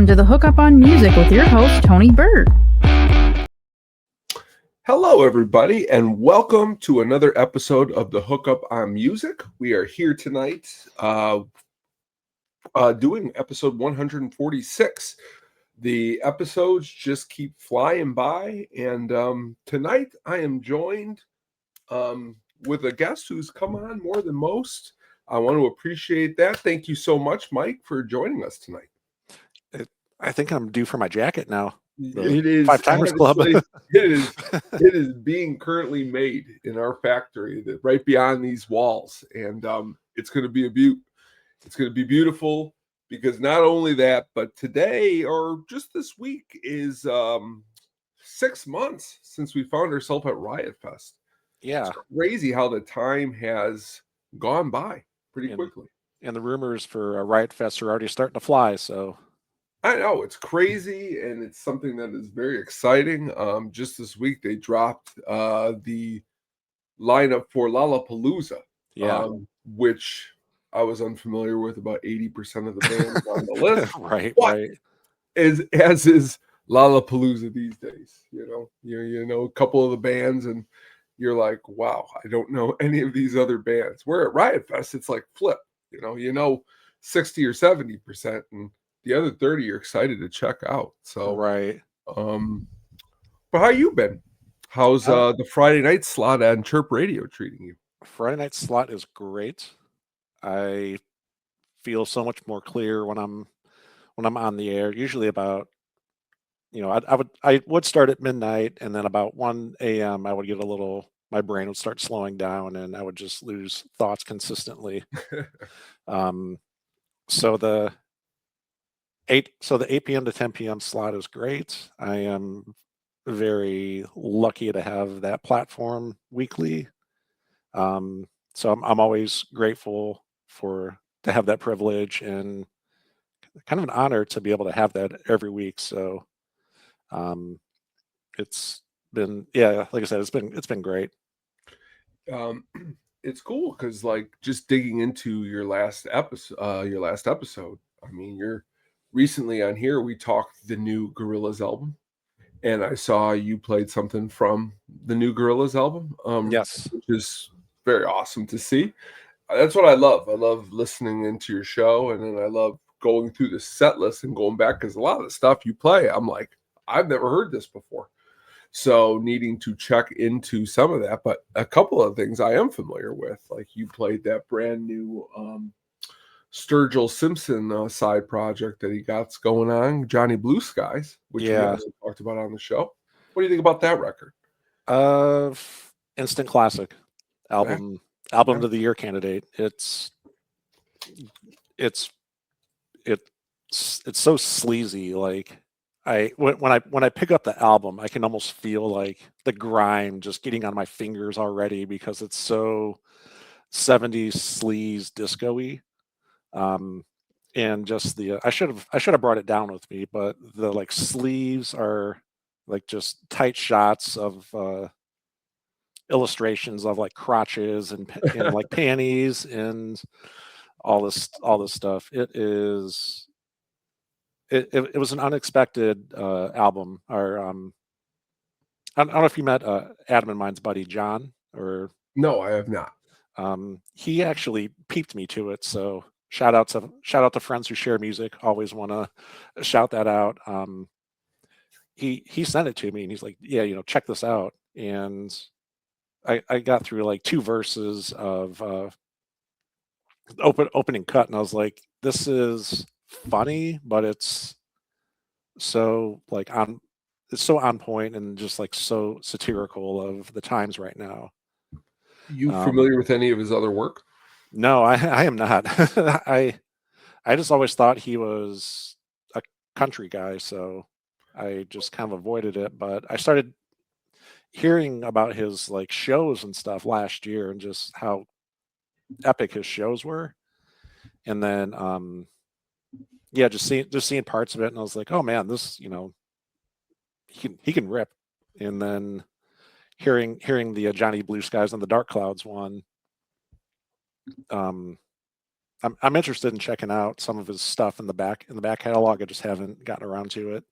to the Hookup on Music with your host, Tony Bird. Hello, everybody, and welcome to another episode of the Hookup on Music. We are here tonight doing episode 146. The episodes just keep flying by, and tonight I am joined with a guest who's come on more than most. I want to appreciate that. Thank you so much, Mike, for joining us tonight. I think I'm due for my jacket now. It is Five Timers Club. it is being currently made in our factory right beyond these walls, and it's going to be it's going to be beautiful because not only that, but today or just this week is 6 months since we found ourselves at Riot Fest. Yeah, it's crazy how the time has gone by pretty quickly, and the rumors for Riot Fest are already starting to fly. So. I know it's crazy, and it's something that is very exciting. Just this week, they dropped the lineup for Lollapalooza, which I was unfamiliar with about 80% of the bands on the list. Right. As is Lollapalooza these days. You know a couple of the bands, and you're like, wow, I don't know any of these other bands. Where at Riot Fest, it's like flip. You know, 60 or 70%, and the other 30 you're excited to check out. So right. But how you been? How's the Friday night slot on Chirp Radio treating you? Friday night slot is great. I feel so much more clear when I'm on the air. Usually about, I would start at midnight, and then about 1 a.m. I would get my brain would start slowing down, and I would just lose thoughts consistently. So the 8 p.m. to 10 p.m. slot is great. I am very lucky to have that platform weekly. So I'm always grateful to have that privilege, and kind of an honor to be able to have that every week. So it's been, like I said, it's been great. It's cool because just digging into your last episode, I mean, you're recently on here, we talked the new Gorillaz album, and I saw you played something from the new Gorillaz album. Yes, which is very awesome to see. That's what I love. I love listening into your show, and then I love going through the set list and going back, because a lot of the stuff you play, I'm like, I've never heard this before. So needing to check into some of that, but a couple of things I am familiar with, like you played that brand new Sturgill Simpson side project that he got going on, Johnny Blue Skies, which we also talked about on the show. What do you think about that record? Instant classic album of the year candidate. It's so sleazy. Like when I pick up the album, I can almost feel like the grime just getting on my fingers already, because it's so 70s sleaze disco-y. And just I should have brought it down with me, but the sleeves are just tight shots of illustrations of crotches and panties and all this stuff. It was an unexpected album. Or I don't know if you met Adam and mine's buddy John, or no, I have not. He actually peeped me to it, so shout out to friends who share music. Always want to shout that out. He sent it to me, and he's like, yeah, check this out. And I got through 2 verses of opening cut, and I was like, this is funny, but it's so on point, and just so satirical of the times right now. You familiar with any of his other work? No, I am not. I just always thought he was a country guy, so I just kind of avoided it. But I started hearing about his shows and stuff last year, and just how epic his shows were. And then just seeing parts of it, and I was like, oh man, this, he can rip. And then hearing the Johnny Blue Skies and the Dark Clouds one, I'm interested in checking out some of his stuff in the back catalog. I just haven't gotten around to it.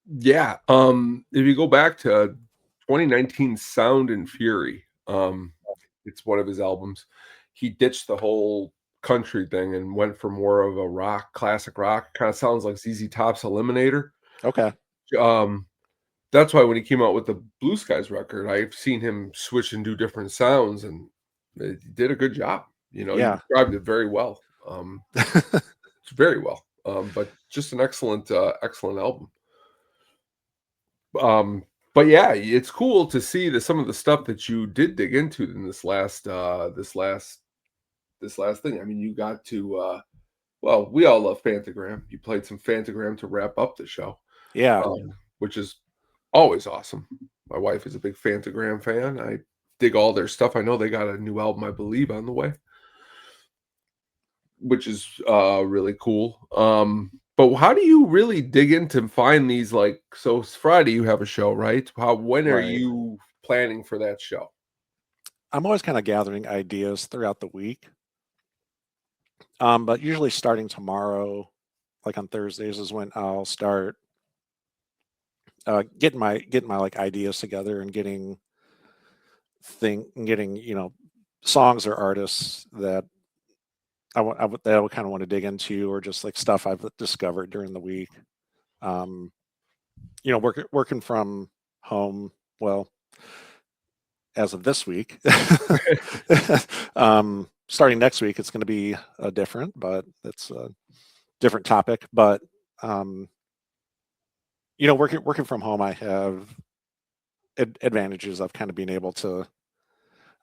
Yeah. If you go back to 2019 Sound and Fury, it's one of his albums. He ditched the whole country thing and went for more of a classic rock. Kind of sounds like ZZ Top's Eliminator. Okay. That's why when he came out with the Blue Skies record, I've seen him switch and do different sounds, and he did a good job. You Yeah. described it very well. It's very well. But just an excellent album. But yeah, it's cool to see some of the stuff that you did dig into in this last thing. I mean, you got to well, we all love Phantogram. You played some Phantogram to wrap up the show. Yeah. Which is always awesome. My wife is a big Phantogram fan. I dig all their stuff. I know they got a new album, I believe, on the way, which is really cool. But how do you really dig into find these, like, so it's Friday you have a show, right? When are Right. you planning for that show? I'm always kind of gathering ideas throughout the week. But usually starting tomorrow, like on Thursdays, is when I'll start getting my like ideas together and getting songs or artists that I would kind of want to dig into, or just like stuff I've discovered during the week. Working from home, well, as of this week, starting next week, it's going to be different, but it's a different topic. But working from home, I have advantages of kind of being able to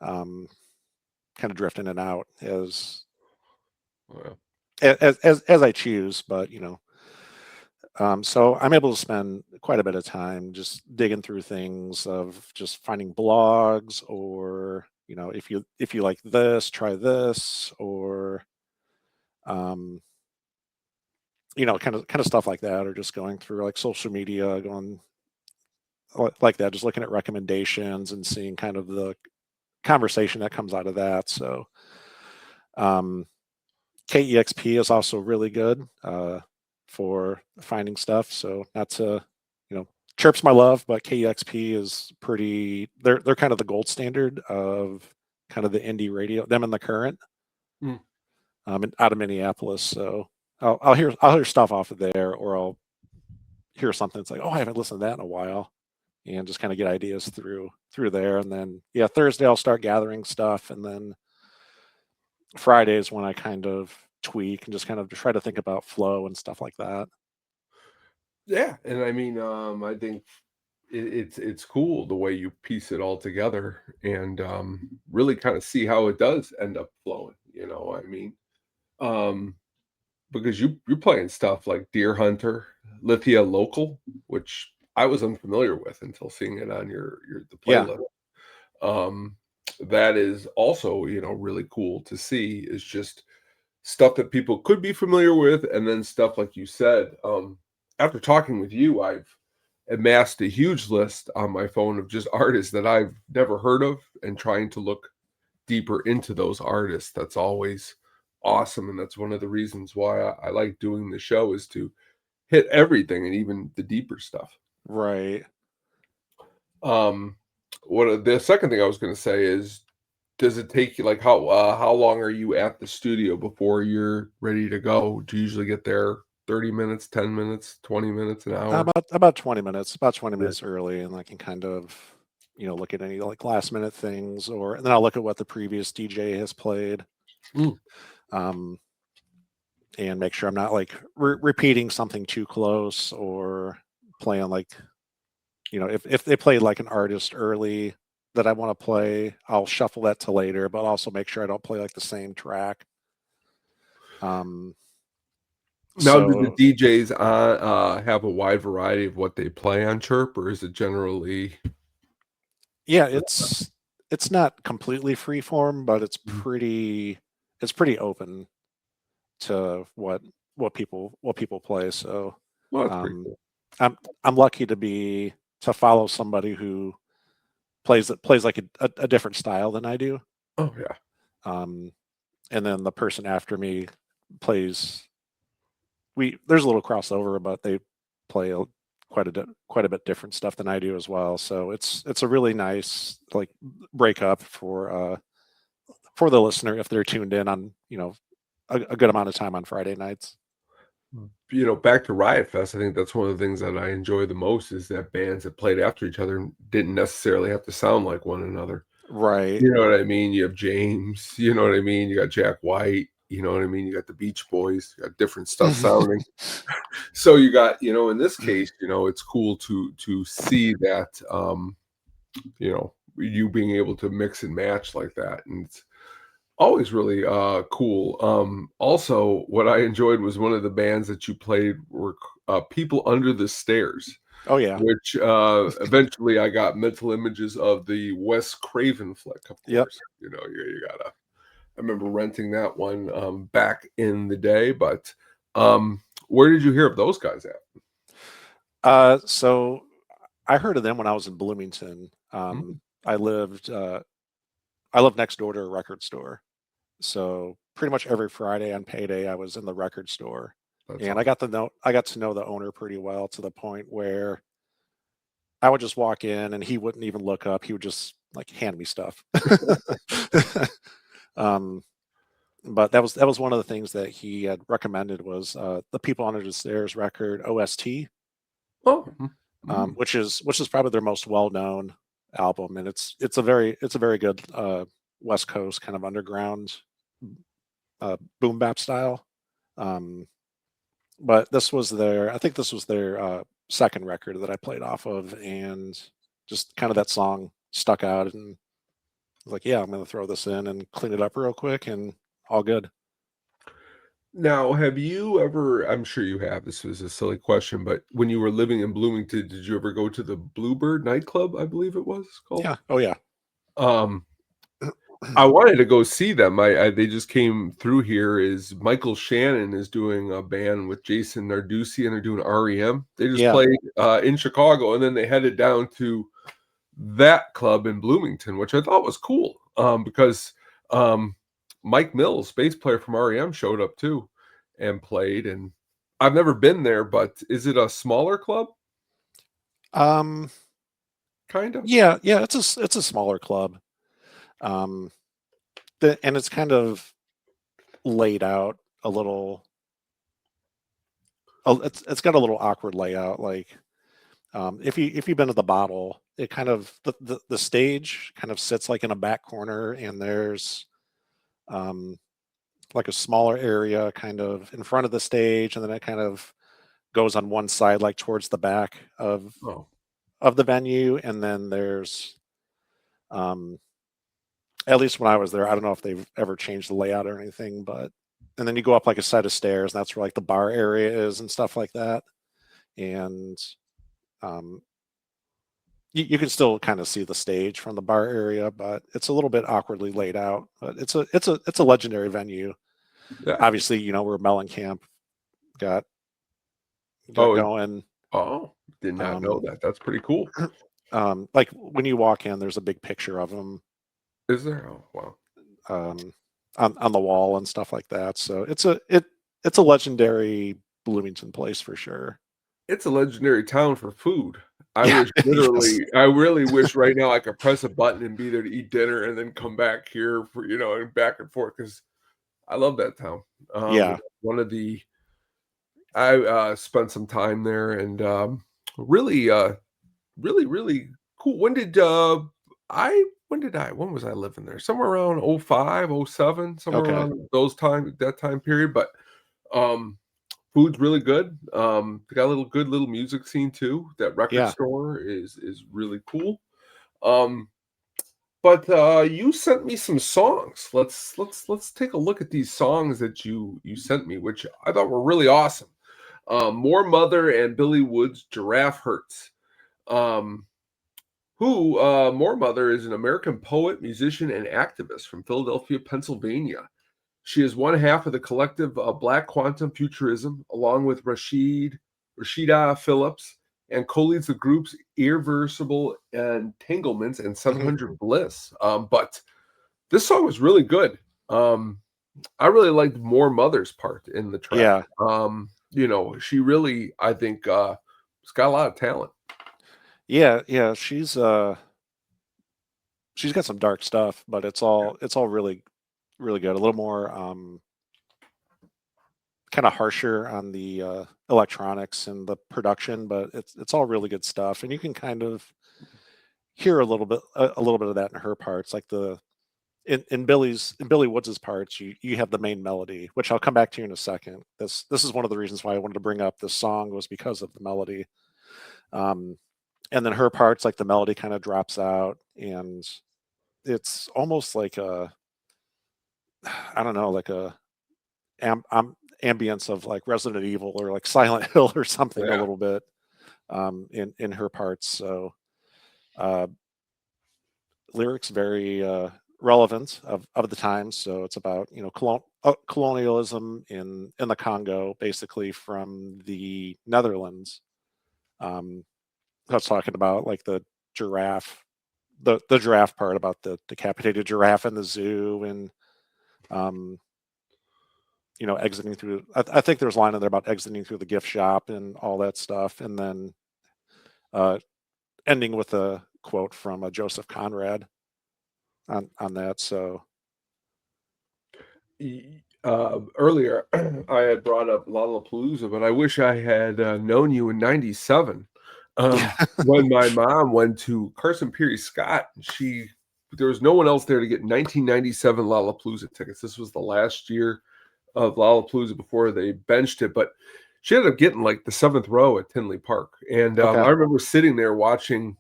kind of drift in and out as I choose. But so I'm able to spend quite a bit of time just digging through things, of just finding blogs, or if you like this, try this, or kind of stuff like that, or just going through like social media, going like that, just looking at recommendations and seeing kind of the conversation that comes out of that. So KEXP is also really good for finding stuff. So not to, Chirp's my love, but KEXP is they're kind of the gold standard of kind of the indie radio, them and The Current, out of Minneapolis. So I'll hear stuff off of there, or I'll hear something that's like, oh, I haven't listened to that in a while, and just kind of get ideas through there. And then Thursday I'll start gathering stuff, and then Friday is when I kind of tweak and just kind of try to think about flow and stuff like that. Yeah, and I mean, I think it's cool the way you piece it all together, and really kind of see how it does end up flowing. I mean, because you're playing stuff like Deer Hunter, Lithia Local, which I was unfamiliar with until seeing it on the playlist. That is also really cool to see. Is just stuff that people could be familiar with, and then stuff like you said. After talking with you, I've amassed a huge list on my phone of just artists that I've never heard of, and trying to look deeper into those artists. That's always awesome, and that's one of the reasons why I like doing the show, is to hit everything, and even the deeper stuff. Right. The second thing I was going to say is, does it take you, like, how long are you at the studio before you're ready to go? Do you usually get there 30 minutes, 10 minutes, 20 minutes, an hour? About 20 minutes, early, and I can kind of, look at any like last minute things, and then I'll look at what the previous DJ has played, and make sure I'm not like repeating something too close, or playing like, if they played like an artist early that I want to play, I'll shuffle that to later, but also make sure I don't play like the same track. Now, do the DJs have a wide variety of what they play on Chirp, or is it generally? Yeah, it's not completely free form, but it's pretty open to what people play. So Well, that's pretty cool. I'm lucky to follow somebody who plays like a different style than I do. Oh yeah. and then the person after me plays. There's a little crossover, but they play quite a bit different stuff than I do as well. So it's a really nice like breakup for the listener if they're tuned in on a good amount of time on Friday nights. Back to Riot Fest, I think that's one of the things that I enjoy the most is that bands that played after each other didn't necessarily have to sound like one another. Right. You know what I mean? You have James, you know what I mean? You got Jack White, you know what I mean? You got the Beach Boys, you got different stuff sounding. So you got, in this case, it's cool to see that, you being able to mix and match like that. And it's always really cool. Also, what I enjoyed was one of the bands that you played were People Under the Stairs. Oh yeah. Which eventually I got mental images of the Wes Craven flick, of course. Yep. You gotta. I remember renting that one back in the day. But where did you hear of those guys at? So I heard of them when I was in Bloomington. I lived next door to a record store, so pretty much every Friday on payday I was in the record store. That's and awesome. I got to know the owner pretty well, to the point where I would just walk in and he wouldn't even look up. He would just like hand me stuff. But that was one of the things that he had recommended was the People Under the Stairs record OST. Oh, which is probably their most well-known album, and it's a very good West Coast kind of underground boom bap style. But I think this was their second record that I played off of, and just kind of that song stuck out, and I was like, yeah, I'm going to throw this in and clean it up real quick, and all good. Now, have you ever, I'm sure you have, this was a silly question, but when you were living in Bloomington, did you ever go to the Bluebird nightclub, I believe it was called? Yeah. Oh yeah. I wanted to go see them. They just came through here. Is Michael Shannon is doing a band with Jason Narducci, and they're doing REM. They just played in Chicago, and then they headed down to that club in Bloomington, which I thought was cool because Mike Mills, bass player from REM, showed up too and played. And I've never been there, but is it a smaller club? Kind of. Yeah. It's a smaller club. And it's kind of laid out a little. It's got a little awkward layout. Like, if you've been to the Bottle, it kind of the stage kind of sits like in a back corner, and there's like a smaller area kind of in front of the stage, and then it kind of goes on one side, like towards the back of the venue, and then there's at least when I was there, I don't know if they've ever changed the layout or anything, but and then you go up like a set of stairs, and that's where like the bar area is and stuff like that. And you can still kind of see the stage from the bar area, but it's a little bit awkwardly laid out. But it's a legendary venue. Yeah. Obviously, where Mellencamp got going. Oh, did not know that. That's pretty cool. Like when you walk in, there's a big picture of him. Is there? Oh, wow. On the wall and stuff like that. So it's a legendary Bloomington place for sure. It's a legendary town for food. I really wish right now I could press a button and be there to eat dinner and then come back here for, and back and forth, because I love that town. I spent some time there, and really, really cool. When was I living there? Somewhere around 05, 07, somewhere around that time period. But food's really good. They got a good little music scene too. That record store is really cool. But you sent me some songs. Let's take a look at these songs that you sent me, which I thought were really awesome. More Mother and Billy Wood's Giraffe Hurts. More Mother is an American poet, musician, and activist from Philadelphia, Pennsylvania. She is one half of the collective Black Quantum Futurism, along with Rashida Phillips, and co-leads the groups Irreversible Entanglements and 700 Bliss. But this song was really good. I really liked More Mother's part in the track. Yeah, She really, I think, has got a lot of talent. yeah. She's got some dark stuff, but it's all really really good. A little more kind of harsher on the electronics and the production, but it's all really good stuff, and you can kind of hear a little bit of that in her parts, like in Billy Woods's parts. You have the main melody, which I'll come back to in a second. This is one of the reasons why I wanted to bring up this song, was because of the melody. And then her parts, like the melody kind of drops out, and it's almost like I don't know, like a ambience of like Resident Evil or like Silent Hill or something, a little bit, in her parts. So lyrics very relevant of the times. So it's about colonialism in the Congo, basically from the Netherlands. I was talking about like the giraffe, the giraffe part, about the decapitated giraffe in the zoo, and exiting through. I think there's a line in there about exiting through the gift shop and all that stuff, and then ending with a quote from Joseph Conrad on that. So Earlier, I had brought up Lollapalooza, but I wish I had known you in '97 when my mom went to Carson Peary Scott. There was no one else there to get 1997 Lollapalooza tickets. This was the last year of Lollapalooza before they benched it, but she ended up getting like the 7th row at Tinley Park. And Okay. I remember sitting there watching.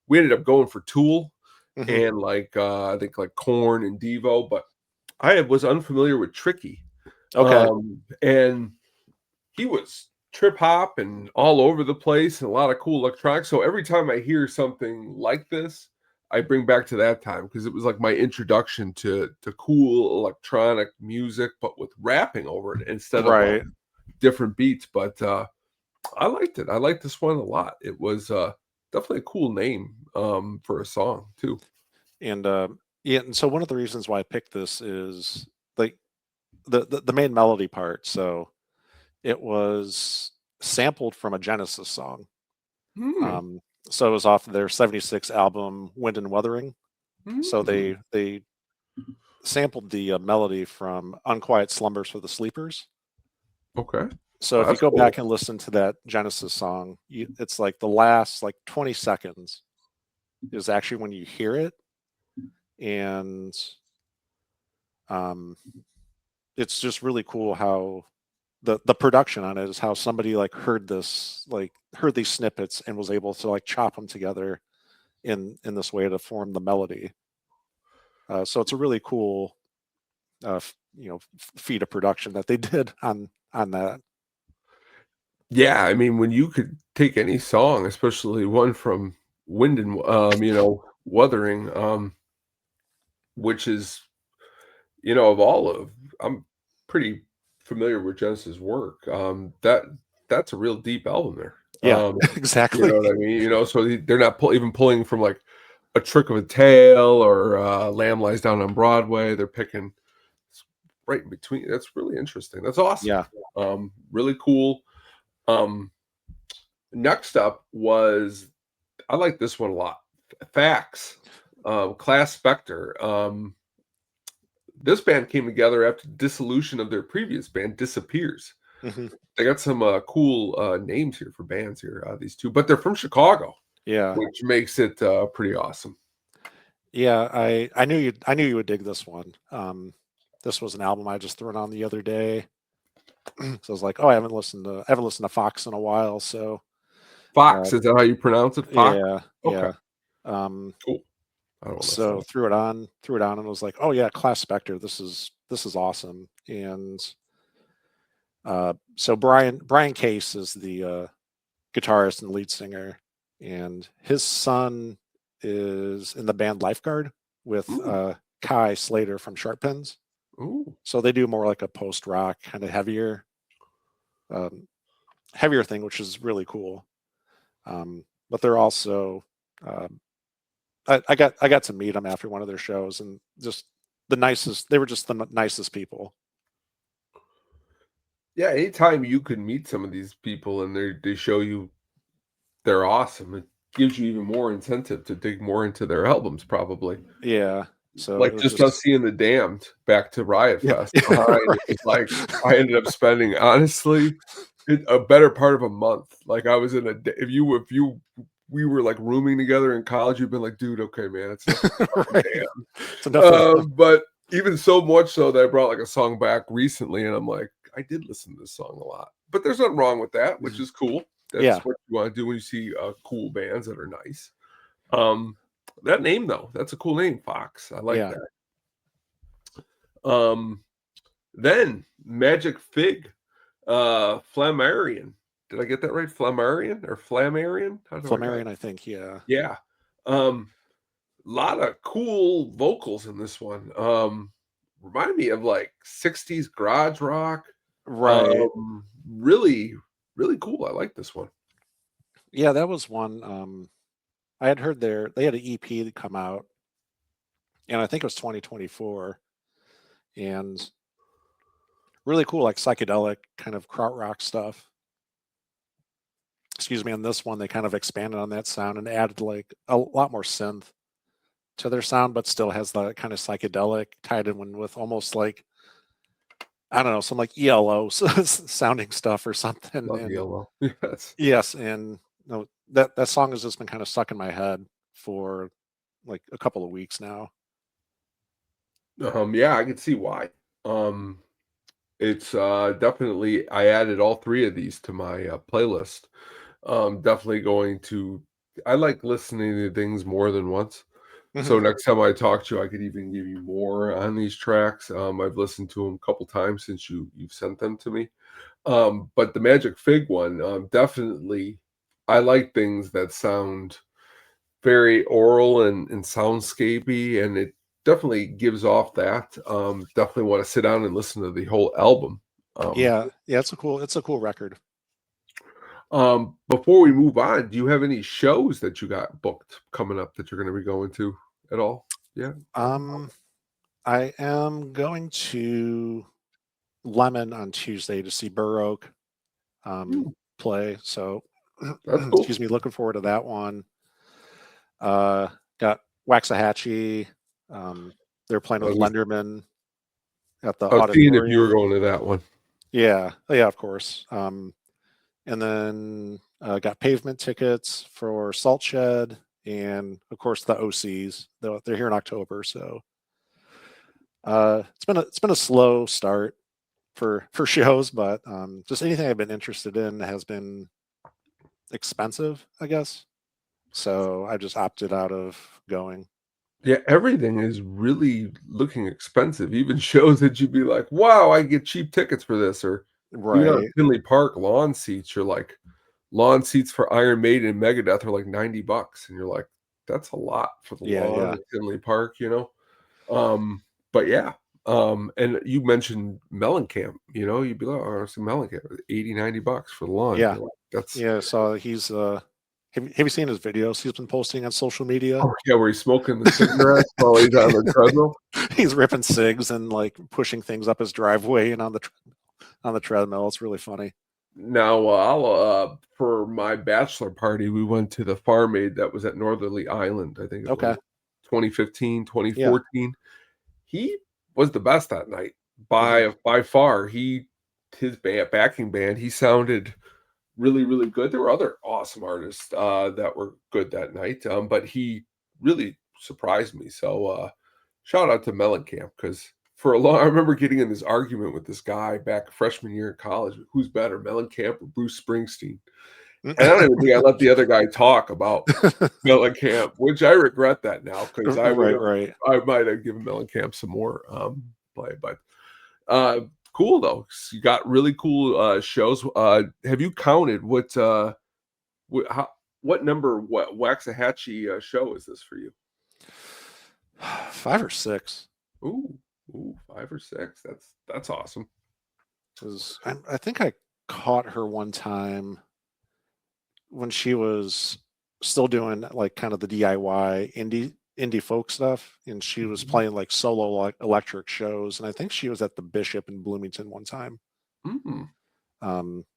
We ended up going for Tool Mhm. and I think like Korn and Devo, but I was unfamiliar with Tricky. Okay. And he was trip hop and all over the place and a lot of cool electronics. So every time I hear something like this, I bring back to that time, because it was like my introduction to cool electronic music, but with rapping over it instead of Right. different beats. But I liked it. I liked this one a lot. It was definitely a cool name for a song too. And yeah, and so one of the reasons why I picked this is like the main melody part. So it was sampled from a Genesis song. Hmm. So it was off their '76 album Wind and Wuthering. So Hmm. they sampled the melody from Unquiet Slumbers for the Sleepers. Okay. So Oh, if you that's go cool. back and listen to that Genesis song, it's like the last like 20 seconds is actually when you hear it, and um, it's just really cool how the production on it is how somebody like heard these snippets and was able to like chop them together in this way to form the melody. So it's a really cool feat of production that they did on that. Yeah, I mean, when you could take any song, especially one from Wind and Wuthering, which is, of all of, I'm pretty familiar with Genesis' work. That's a real deep album there. Yeah, You exactly. know what I mean? So they're not even pulling from like A Trick of a Tale or Lamb Lies Down on Broadway. They're picking right in between. That's really interesting. That's awesome. Yeah. Really cool. Um, Next up was, I like this one a lot. Facts, Class Spectre. This band came together after dissolution of their previous band, Disappears. Hmm. They got some cool names here for bands here, these two, but they're from Chicago, Yeah. which makes it pretty awesome. Yeah, I knew you would dig this one. This was an album I just threw on the other day. So I was like, oh, I haven't listened to Fox in a while. So Fox, is that how you pronounce it? Fox? yeah, Okay, yeah. Um, cool. I don't want to mess that so up. threw it on, and was like, oh yeah, Class Spectre. This is awesome. And so Brian Case is the guitarist and lead singer, and his son is in the band Lifeguard with Ooh, Kai Slater from Sharp Pins. ooh. So they do more like a post rock kind of um, heavier thing, which is really cool. But they're also, I got to meet them after one of their shows, and just the nicest. They were just the nicest people. Yeah, anytime you can meet some of these people and they show you they're awesome, it gives you even more incentive to dig more into their albums, probably. Yeah. So it Like was just us seeing The Damned back to Riot yeah. Fest behind, it was like I ended up spending honestly a better part of a month. Like I was in a if you we were like rooming together in college, you've been like, dude, okay, man, it's enough of the fucking Right. Damned. It's enough But even so much so that I brought like a song back recently, and I'm like, I did listen to this song a lot. But there's nothing wrong with that, which is cool. That's Yeah. what you want to do when you see cool bands that are nice. That name though, that's a cool name, Fox. I like Yeah. that. Then Magic Fig, Flammarion. Did I get that right? Flammarion or Flammarion? Flammarion, I think. Yeah. Yeah. Lot of cool vocals in this one. Reminded me of like 60s garage rock. Right. Really, really cool. I like this one. Yeah, that was one. I had heard they had an EP that come out, and I think it was 2024, and really cool, like psychedelic kind of krautrock stuff. Excuse me. On this one, they kind of expanded on that sound and added like a lot more synth to their sound, but still has the kind of psychedelic tied in with almost like, I don't know, some like ELO sounding stuff or something. Love And Yellow. Yes. yes, and no, that song has just been kind of stuck in my head for like a couple of weeks now. Yeah, I can see why. It's definitely I added all three of these to my playlist. Definitely going to I like listening to things more than once. So Mhm. next time I talk to you, I could even give you more on these tracks. I've listened to them a couple times since you've sent them to me. But the Magic Fig one, definitely I like things that sound very oral and soundscapey, and it definitely gives off that. Definitely want to sit down and listen to the whole album. Yeah, it's a cool record. Before we move on, do you have any shows that you got booked coming up that you're going to be going to at all? Yeah. I am going to Lemon on Tuesday to see Burroak play. So, That's cool. excuse me, looking forward to that one. Got Waxahachie. They're playing with Lenderman at the I was seeing if you were auditorium. going to that one. Yeah, of course. And then got Pavement tickets for Salt Shed, and of course the OCs. They're here in October, so it's been a slow start for shows, but just anything I've been interested in has been expensive, I guess. So I just opted out of going. Yeah, everything is really looking expensive. Even shows that you'd be like, "Wow, I get cheap tickets for this," or even on Right. Tinley Park lawn seats. You're like, lawn seats for Iron Maiden and Megadeth are like $90, and you're like, "That's a lot for the lawn Yeah. at Tinley Park," you know. But yeah, and you mentioned Mellencamp. You know, you'd be like, "Oh, it's a Mellencamp, $80-$90 for the lawn." Yeah. You're like, that's Yeah. So he's have you seen his videos he's been posting on social media? oh yeah, where he's smoking the cigarette while he's on the treadmill. He's ripping cigs and like pushing things up his driveway and on the treadmill. It's really funny. Now, I'll for my bachelor party, we went to the Farm Aid that was at Northerly Island. I think it Okay. was 2015, Yeah. 2014. He was the best that night Mhm. by far. His backing band, he sounded really, really good. There were other awesome artists that were good that night, but he really surprised me. So shout out to Mellencamp because for a long, I remember getting in this argument with this guy back freshman year in college. Who's better, Mellencamp or Bruce Springsteen? And I don't even think I let the other guy talk about Mellencamp, which I regret that now because Right. I might have given Mellencamp some more play. But cool though. You got really cool shows. Have you counted what number Waxahachie show is this for you? 5 or 6. Ooh, 5 or 6. That's awesome. Because I think I caught her one time when she was still doing like kind of the DIY indie indie folk stuff, and she was playing like solo electric shows, and I think she was at the Bishop in Bloomington one time,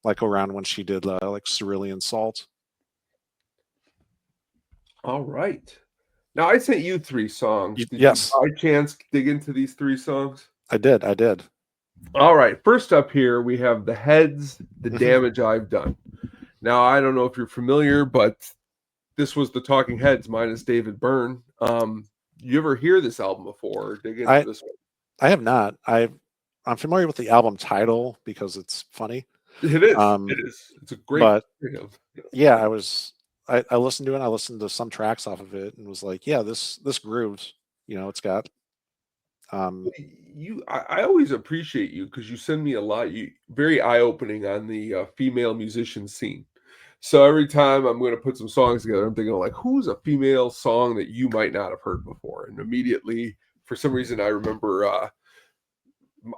like around when she did like Cerulean Salt. All right. Now I sent you 3 songs. Did Yes, you by chance dig into these 3 songs? I did. All right. First up here we have The Heads, The Damage I've Done. Now I don't know if you're familiar, but this was the Talking Heads minus David Byrne. You ever hear this album before? Or dig into this one? I have not. I'm familiar with the album title because it's funny. It is. It is. It's a great. But yeah, I listened to it. I listened to some tracks off of it and was like, yeah, this grooves. You know, it's got. I always appreciate you because you send me a lot. You very eye opening on the female musician scene. So every time I'm going to put some songs together, I'm thinking like, who's a female song that you might not have heard before? And immediately, for some reason, I remember.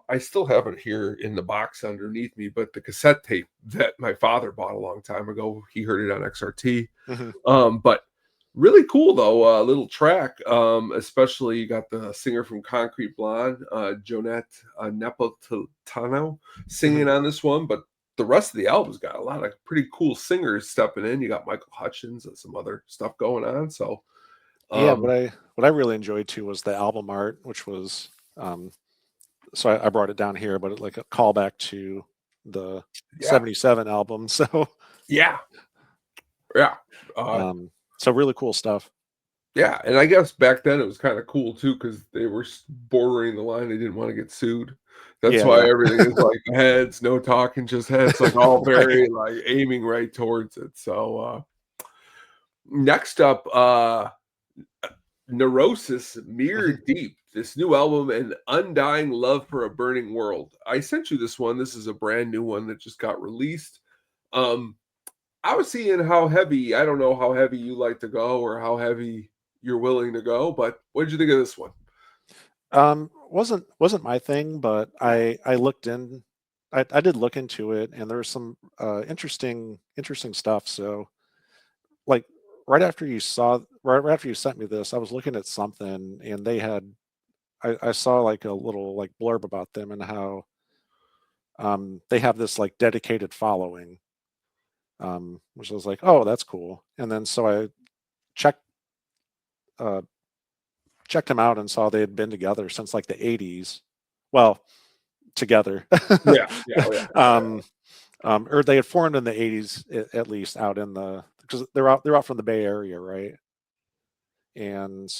I still have it here in the box underneath me, but the cassette tape that my father bought a long time ago, he heard it on XRT. But really cool though, little track. Especially you got the singer from Concrete Blonde, Jonette Nepoletano, singing on this one. But the rest of the album's got a lot of pretty cool singers stepping in. You got Michael Hutchins and some other stuff going on. So yeah, what I really enjoyed too was the album art, which was so I brought it down here, but like a callback to the 77 album. So yeah. So really cool stuff. Yeah, and I guess back then it was kind of cool too because they were bordering the line. They didn't want to get sued. That's why everything is like heads, no talking, just heads, like all very like aiming right towards it. So next up, Neurosis, Mirror Deep, this new album, and Undying Love for a Burning World. I sent you this one. This is a brand new one that just got released. I was seeing how heavy, I don't know how heavy you like to go or how heavy you're willing to go, but what did you think of this one? Wasn't my thing, but I looked in, I did look into it, and there was some interesting stuff. So like right after you sent me this, I was looking at something, and they had I saw like a little like blurb about them and how they have this like dedicated following, which I was like, oh, that's cool. And then so I checked them out and saw they had been together since like the 80s. Well, together. Or they had formed in the 80s at least, out in the, because they're out from the Bay Area, right? And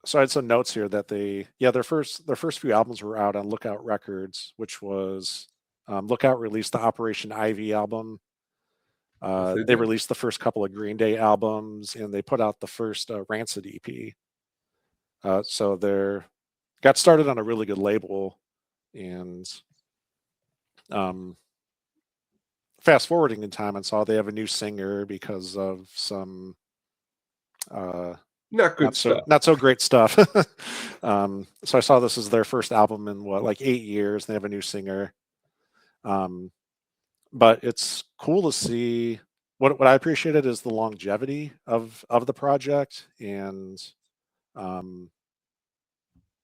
so I had some notes here that their first few albums were out on Lookout Records, which was Lookout released the Operation Ivy album. They released the first couple of Green Day albums, and they put out the first Rancid EP. So they got started on a really good label, and fast forwarding in time and saw they have a new singer because of some not so great stuff. So I saw this as their first album in like 8 years. They have a new singer. But it's cool to see. What I appreciated is the longevity of the project, and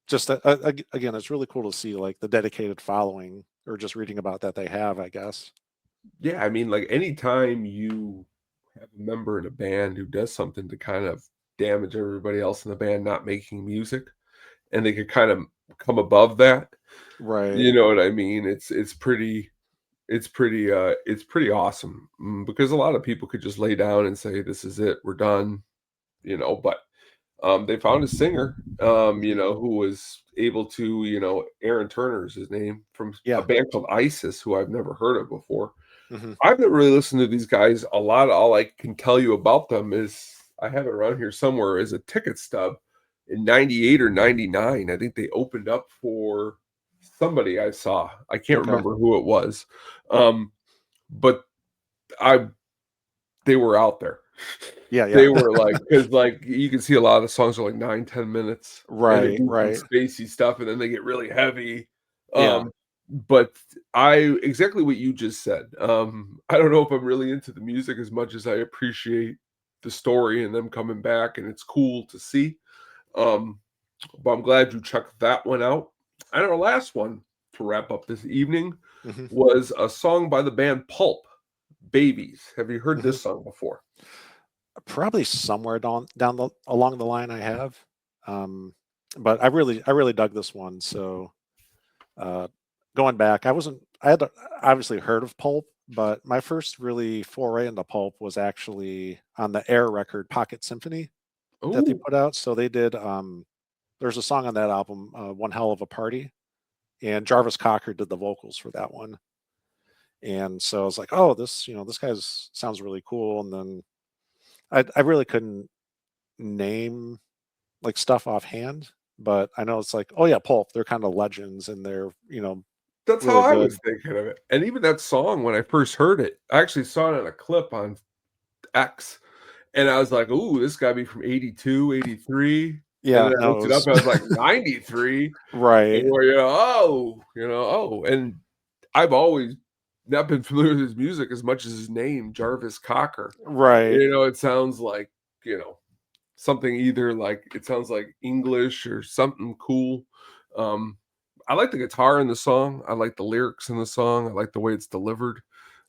just again, it's really cool to see like the dedicated following, or just reading about that they have, I guess. Yeah, I mean, like anytime you have a member in a band who does something to kind of damage everybody else in the band not making music, and they could kind of come above that, right? You know what I mean? It's pretty awesome, because a lot of people could just lay down and say, this is it, we're done, but they found a singer, who was able to, Aaron Turner's his name, from a band called ISIS, who I've never heard of before. I've never really listened to these guys a lot. All I can tell you about them is I have it around here somewhere as a ticket stub in 98 or 99. I think they opened up for somebody I saw. I can't remember who it was. But they were out there. Yeah. They were like, because like you can see a lot of the songs are like 9-10 minutes. Right. Spacey stuff, and then they get really heavy. But exactly what you just said. I don't know if I'm really into the music as much as I appreciate the story and them coming back, and it's cool to see. But I'm glad you checked that one out. And our last one to wrap up this evening was a song by the band Pulp, Babies. Have you heard this song before? Probably somewhere along the line I have. But I really dug this one. So going back, I had obviously heard of Pulp, but my first really foray into Pulp was actually on the Air record Pocket Symphony that they put out. So they did there's a song on that album, One Hell of a Party, and Jarvis Cocker did the vocals for that one. And so I was like, oh, this guy sounds really cool. And then I really couldn't name like stuff offhand, but I know it's like, oh yeah, Pulp, they're kind of legends, and they're, that's really how I good. was thinking of it. And even that song, when I first heard it, I actually saw it on a clip on X, and I was like, ooh, this got to be from 82, 83. Yeah, and then I looked it up, and I was like, 93. Right. And and I've always not been familiar with his music as much as his name, Jarvis Cocker. Right. It sounds like, something either like, it sounds like English or something cool. I like the guitar in the song. I like the lyrics in the song. I like the way it's delivered.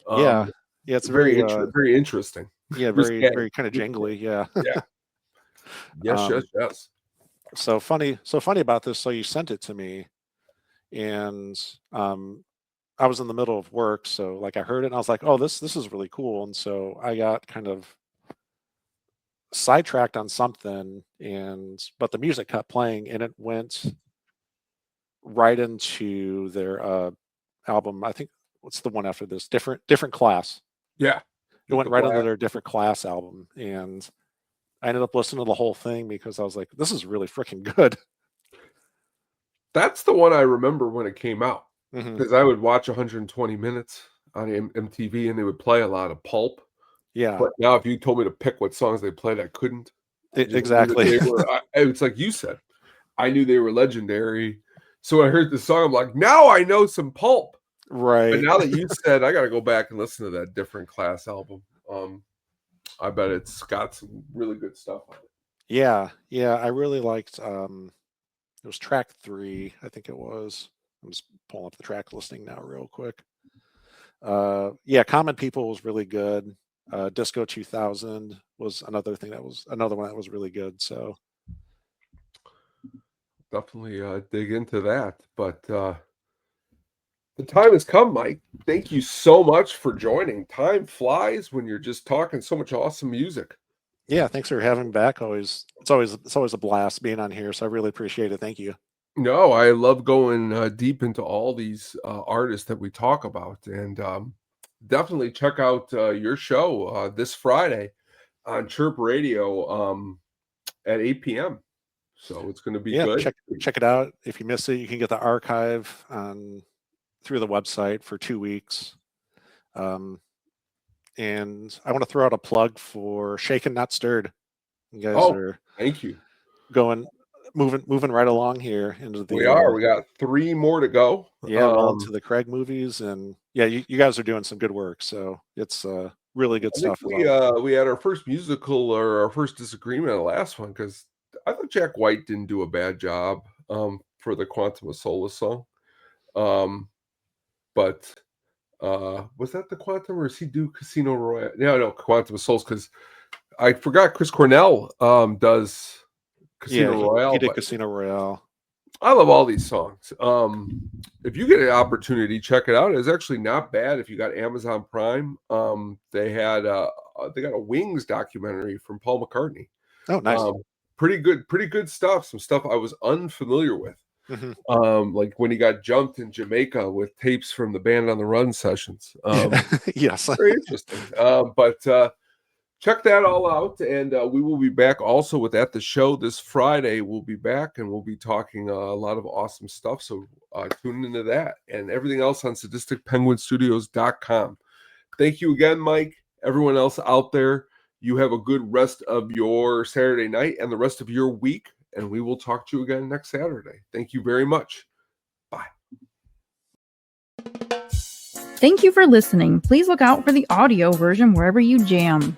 Yeah, it's very interesting. Yeah, very kind of jingly. Yeah. Yeah. Yes. So funny about this. So you sent it to me, and I was in the middle of work, so like I heard it and I was like, oh, this is really cool. And so I got kind of sidetracked on something, but the music kept playing, and it went right into their album. I think, what's the one after this? Different Class. Yeah. It went right into their Different Class album, and I ended up listening to the whole thing because I was like, this is really freaking good. That's the one I remember when it came out, because I would watch 120 Minutes on MTV, and they would play a lot of Pulp. Yeah. But now if you told me to pick what songs they played, I couldn't. Exactly. It's like you said. I knew they were legendary. So when I heard the song, I'm like, now I know some Pulp. Right. But now that you said, I got to go back and listen to that Different Class album. I bet it's got some really good stuff on it. Yeah. I really liked it was track 3, I think it was. I'm just pulling up the track listing now real quick. Common People was really good. Disco 2000 was another one that was really good. So definitely dig into that. But the time has come, Mike. Thank you so much for joining. Time flies when you're just talking so much awesome music. Yeah, thanks for having me back. It's always a blast being on here, so I really appreciate it. Thank you. No, I love going deep into all these artists that we talk about, and definitely check out your show this Friday on Chirp Radio at 8 p.m. So it's going to be good. Check it out. If you miss it, you can get the archive through the website for 2 weeks. And I want to throw out a plug for Shaken Not Stirred. You guys are thank you. Moving right along here into the. We are. We got 3 more to go. Yeah, into the Craig movies, and you guys are doing some good work. So it's really good stuff. We had our first musical or our first disagreement on the last one because I thought Jack White didn't do a bad job for the Quantum of Solace song. But was that the Quantum, or does he do Casino Royale? No, Quantum of Solace, because I forgot Chris Cornell does Casino Royale. He did Casino Royale. I love all these songs. If you get an opportunity, check it out. It's actually not bad if you got Amazon Prime. They got a Wings documentary from Paul McCartney. Oh, nice. Pretty good stuff. Some stuff I was unfamiliar with. Like when he got jumped in Jamaica with tapes from the Band on the Run sessions. Yes. Very interesting. But check that all out, and we will be back also with At the Show this Friday. We'll be back, and we'll be talking a lot of awesome stuff, so tune into that and everything else on SadisticPenguinStudios.com. Thank you again, Mike. Everyone else out there, you have a good rest of your Saturday night and the rest of your week, and we will talk to you again next Saturday. Thank you very much. Bye. Thank you for listening. Please look out for the audio version wherever you jam.